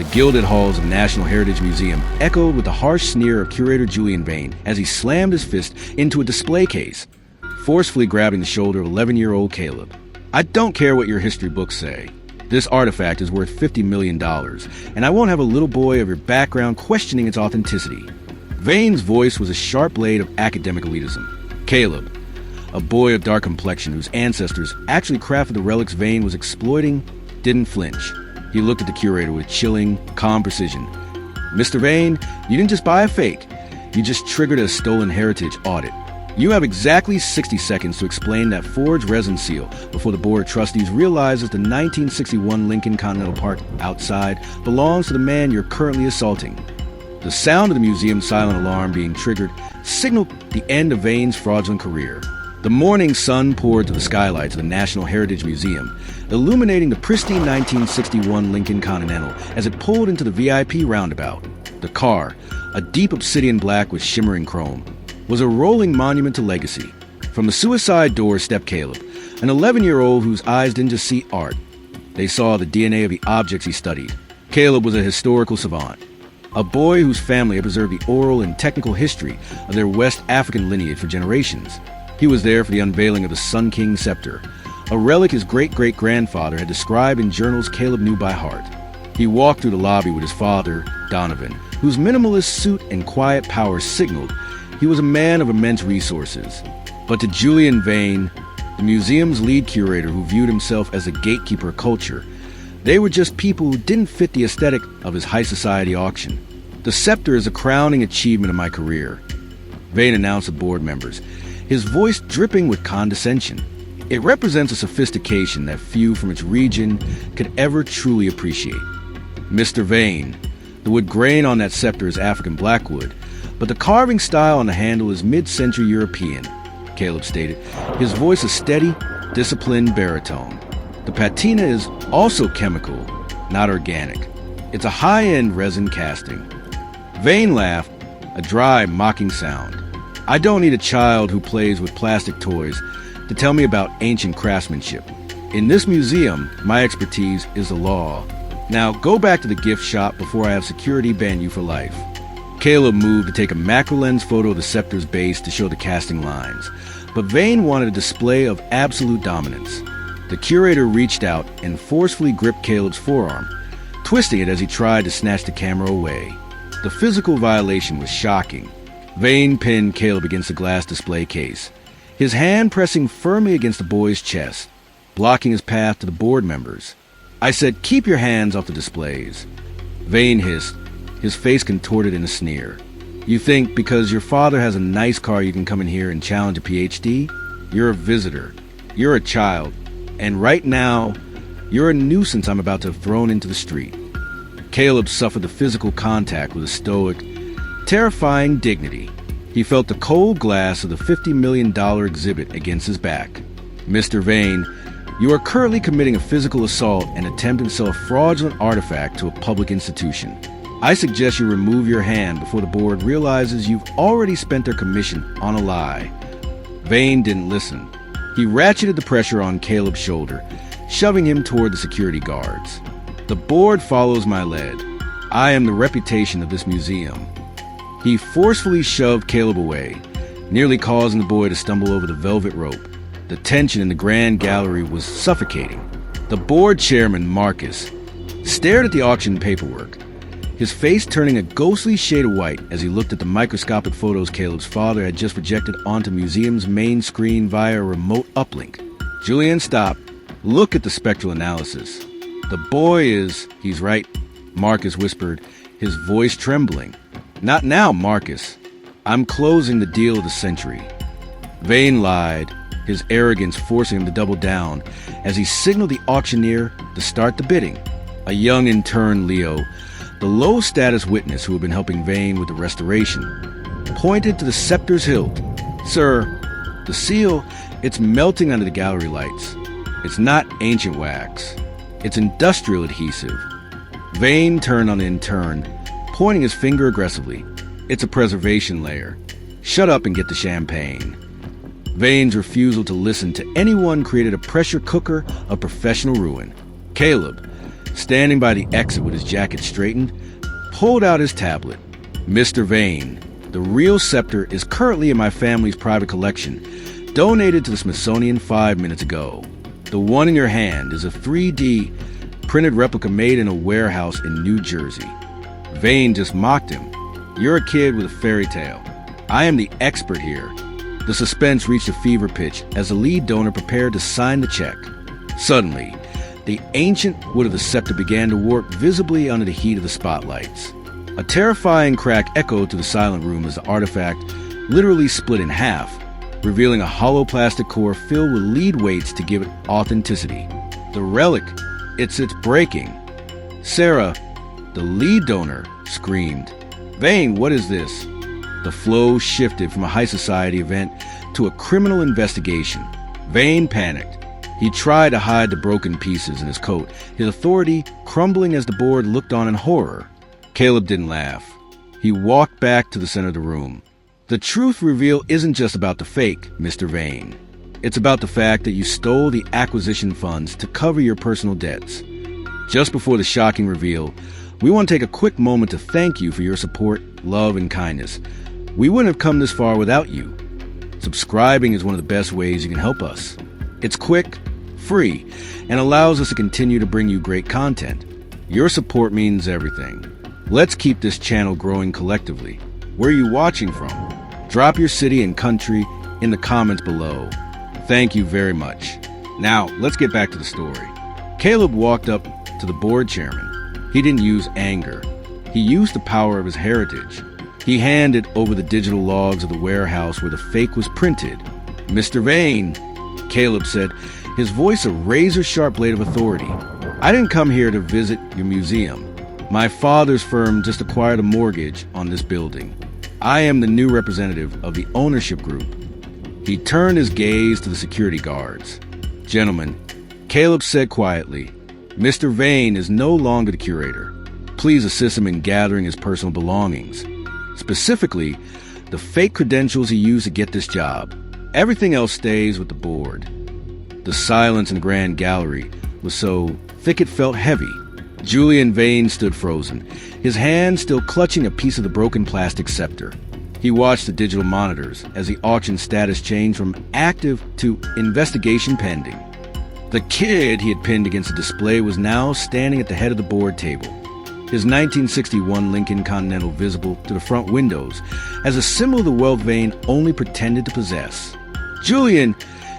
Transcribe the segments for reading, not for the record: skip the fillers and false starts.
The gilded halls of the National Heritage Museum echoed with the harsh sneer of Curator Julian Vane as he slammed his fist into a display case, forcefully grabbing the shoulder of 11-year-old Caleb. I don't care what your history books say. This artifact is worth $50 million, and I won't have a little boy of your background questioning its authenticity. Vane's voice was a sharp blade of academic elitism. Caleb, a boy of dark complexion whose ancestors actually crafted the relics Vane was exploiting, didn't flinch. He looked at the curator with chilling, calm precision. Mr. Vane, you didn't just buy a fake. You just triggered a stolen heritage audit. You have exactly 60 seconds to explain that forged resin seal before the Board of Trustees realizes the 1961 Lincoln Continental Park outside belongs to the man you're currently assaulting. The sound of the museum's silent alarm being triggered signaled the end of Vane's fraudulent career. The morning sun poured through the skylights of the National Heritage Museum, illuminating the pristine 1961 Lincoln Continental as it pulled into the VIP roundabout. The car, a deep obsidian black with shimmering chrome, was a rolling monument to legacy. From the suicide door stepped Caleb, an 11-year-old whose eyes didn't just see art. They saw the DNA of the objects he studied. Caleb was a historical savant, a boy whose family had preserved the oral and technical history of their West African lineage for generations. He was there for the unveiling of the Sun King scepter, a relic his great-great-grandfather had described in journals Caleb knew by heart. He walked through the lobby with his father, Donovan, whose minimalist suit and quiet power signaled he was a man of immense resources. But to Julian Vane, the museum's lead curator who viewed himself as a gatekeeper of culture, they were just people who didn't fit the aesthetic of his high society auction. The scepter is a crowning achievement of my career, Vane announced to board members, his voice dripping with condescension. It represents a sophistication that few from its region could ever truly appreciate. Mr. Vane, the wood grain on that scepter is African blackwood, but the carving style on the handle is mid-century European, Caleb stated, his voice a steady, disciplined baritone. The patina is also chemical, not organic. It's a high-end resin casting. Vane laughed, a dry, mocking sound. I don't need a child who plays with plastic toys to tell me about ancient craftsmanship. In this museum, my expertise is the law. Now go back to the gift shop before I have security ban you for life. Caleb moved to take a macro lens photo of the scepter's base to show the casting lines, but Vane wanted a display of absolute dominance. The curator reached out and forcefully gripped Caleb's forearm, twisting it as he tried to snatch the camera away. The physical violation was shocking. Vane pinned Caleb against the glass display case, his hand pressing firmly against the boy's chest, blocking his path to the board members. I said, "Keep your hands off the displays." Vane hissed, his face contorted in a sneer. You think because your father has a nice car you can come in here and challenge a PhD? You're a visitor. You're a child. And right now, you're a nuisance I'm about to have thrown into the street. Caleb suffered the physical contact with a stoic, terrifying dignity. He felt the cold glass of the $50 million exhibit against his back. Mr. Vane, you are currently committing a physical assault and attempting to sell a fraudulent artifact to a public institution. I suggest you remove your hand before the board realizes you've already spent their commission on a lie. Vane didn't listen. He ratcheted the pressure on Caleb's shoulder, shoving him toward the security guards. The board follows my lead. I am the reputation of this museum. He forcefully shoved Caleb away, nearly causing the boy to stumble over the velvet rope. The tension in the grand gallery was suffocating. The board chairman, Marcus, stared at the auction paperwork, his face turning a ghostly shade of white as he looked at the microscopic photos Caleb's father had just projected onto the museum's main screen via a remote uplink. Julian, stop. Look at the spectral analysis. The boy is... He's right, Marcus whispered, his voice trembling. Not now, Marcus. I'm closing the deal of the century. Vane lied, his arrogance forcing him to double down as he signaled the auctioneer to start the bidding. A young intern, Leo, the low-status witness who had been helping Vane with the restoration, pointed to the scepter's hilt. Sir, the seal, it's melting under the gallery lights. It's not ancient wax. It's industrial adhesive. Vane turned on the intern, pointing his finger aggressively. It's a preservation layer. Shut up and get the champagne. Vane's refusal to listen to anyone created a pressure cooker of professional ruin. Caleb, standing by the exit with his jacket straightened, pulled out his tablet. Mr. Vane, the real scepter is currently in my family's private collection, donated to the Smithsonian 5 minutes ago. The one in your hand is a 3D printed replica made in a warehouse in New Jersey. Vane just mocked him. You're a kid with a fairy tale. I am the expert here. The suspense reached a fever pitch as the lead donor prepared to sign the check. Suddenly, the ancient wood of the scepter began to warp visibly under the heat of the spotlights. A terrifying crack echoed through the silent room as the artifact literally split in half, revealing a hollow plastic core filled with lead weights to give it authenticity. The relic, it's breaking. Sarah, the lead donor, screamed. Vane, what is this? The flow shifted from a high society event to a criminal investigation. Vane panicked. He tried to hide the broken pieces in his coat, his authority crumbling as the board looked on in horror. Caleb didn't laugh. He walked back to the center of the room. The truth reveal isn't just about the fake, Mr. Vane. It's about the fact that you stole the acquisition funds to cover your personal debts. Just before the shocking reveal, we want to take a quick moment to thank you for your support, love, and kindness. We wouldn't have come this far without you. Subscribing is one of the best ways you can help us. It's quick, free, and allows us to continue to bring you great content. Your support means everything. Let's keep this channel growing collectively. Where are you watching from? Drop your city and country in the comments below. Thank you very much. Now, let's get back to the story. Caleb walked up to the board chairman. He didn't use anger. He used the power of his heritage. He handed over the digital logs of the warehouse where the fake was printed. Mr. Vane, Caleb said, his voice a razor-sharp blade of authority. I didn't come here to visit your museum. My father's firm just acquired a mortgage on this building. I am the new representative of the ownership group. He turned his gaze to the security guards. Gentlemen, Caleb said quietly, Mr. Vane is no longer the curator. Please assist him in gathering his personal belongings. Specifically, the fake credentials he used to get this job. Everything else stays with the board. The silence in the grand gallery was so thick it felt heavy. Julian Vane stood frozen, his hand still clutching a piece of the broken plastic scepter. He watched the digital monitors as the auction status changed from active to investigation pending. The kid he had pinned against the display was now standing at the head of the board table, his 1961 Lincoln Continental visible to the front windows as a symbol of the wealth Vane only pretended to possess. Julian,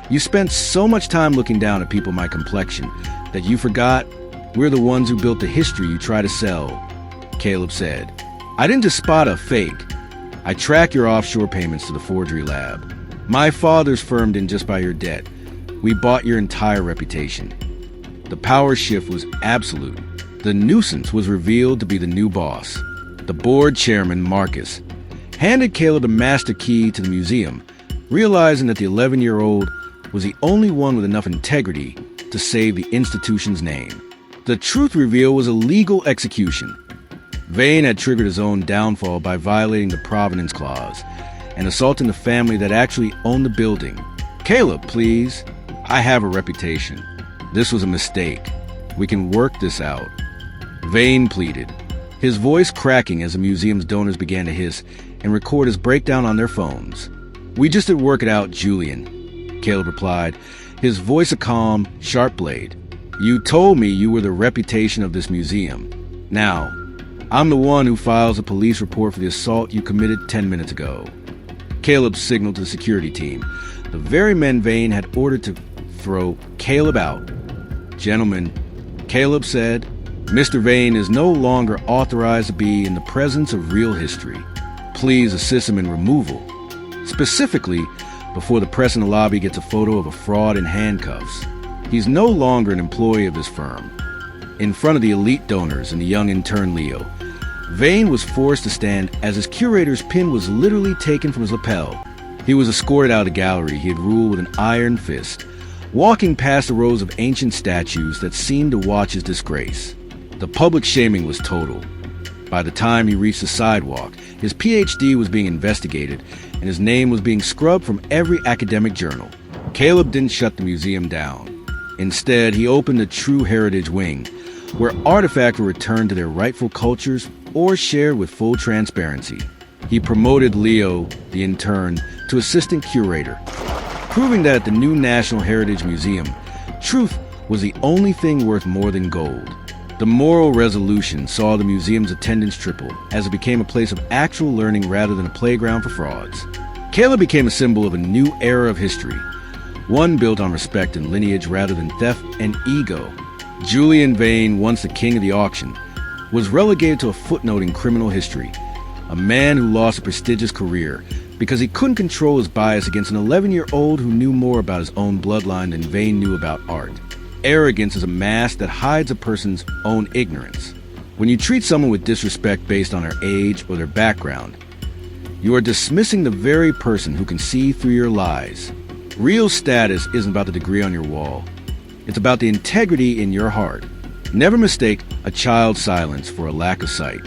you spent so much time looking down at people my complexion that you forgot we're the ones who built the history you try to sell, Caleb said. I didn't just spot a fake. I track your offshore payments to the forgery lab. My father's firm didn't just buy your debt. We bought your entire reputation. The power shift was absolute. The nuisance was revealed to be the new boss. The board chairman, Marcus, handed Caleb the master key to the museum, realizing that the 11-year-old was the only one with enough integrity to save the institution's name. The truth reveal was a legal execution. Vane had triggered his own downfall by violating the provenance clause and assaulting the family that actually owned the building. Caleb, please. I have a reputation. This was a mistake. We can work this out. Vane pleaded, his voice cracking as the museum's donors began to hiss and record his breakdown on their phones. We just did work it out, Julian, Caleb replied, his voice a calm, sharp blade. You told me you were the reputation of this museum. Now, I'm the one who files a police report for the assault you committed 10 minutes ago. Caleb signaled to the security team, the very men Vane had ordered to throw Caleb out. Gentlemen, Caleb said, Mr. Vane is no longer authorized to be in the presence of real history. Please assist him in removal. Specifically, before the press in the lobby gets a photo of a fraud in handcuffs. He's no longer an employee of this firm. In front of the elite donors and the young intern Leo, Vane was forced to stand as his curator's pin was literally taken from his lapel. He was escorted out of the gallery he had ruled with an iron fist, walking past the rows of ancient statues that seemed to watch his disgrace. The public shaming was total. By the time he reached the sidewalk, his PhD was being investigated, and his name was being scrubbed from every academic journal. Caleb didn't shut the museum down. Instead, he opened the True Heritage Wing, where artifacts were returned to their rightful cultures or shared with full transparency. He promoted Leo, the intern, to assistant curator, proving that at the new National Heritage Museum, truth was the only thing worth more than gold. The moral resolution saw the museum's attendance triple as it became a place of actual learning rather than a playground for frauds. Caleb became a symbol of a new era of history, one built on respect and lineage rather than theft and ego. Julian Vane, once the king of the auction, was relegated to a footnote in criminal history, a man who lost a prestigious career because he couldn't control his bias against an 11-year-old who knew more about his own bloodline than Vane knew about art. Arrogance is a mask that hides a person's own ignorance. When you treat someone with disrespect based on their age or their background, you are dismissing the very person who can see through your lies. Real status isn't about the degree on your wall. It's about the integrity in your heart. Never mistake a child's silence for a lack of sight.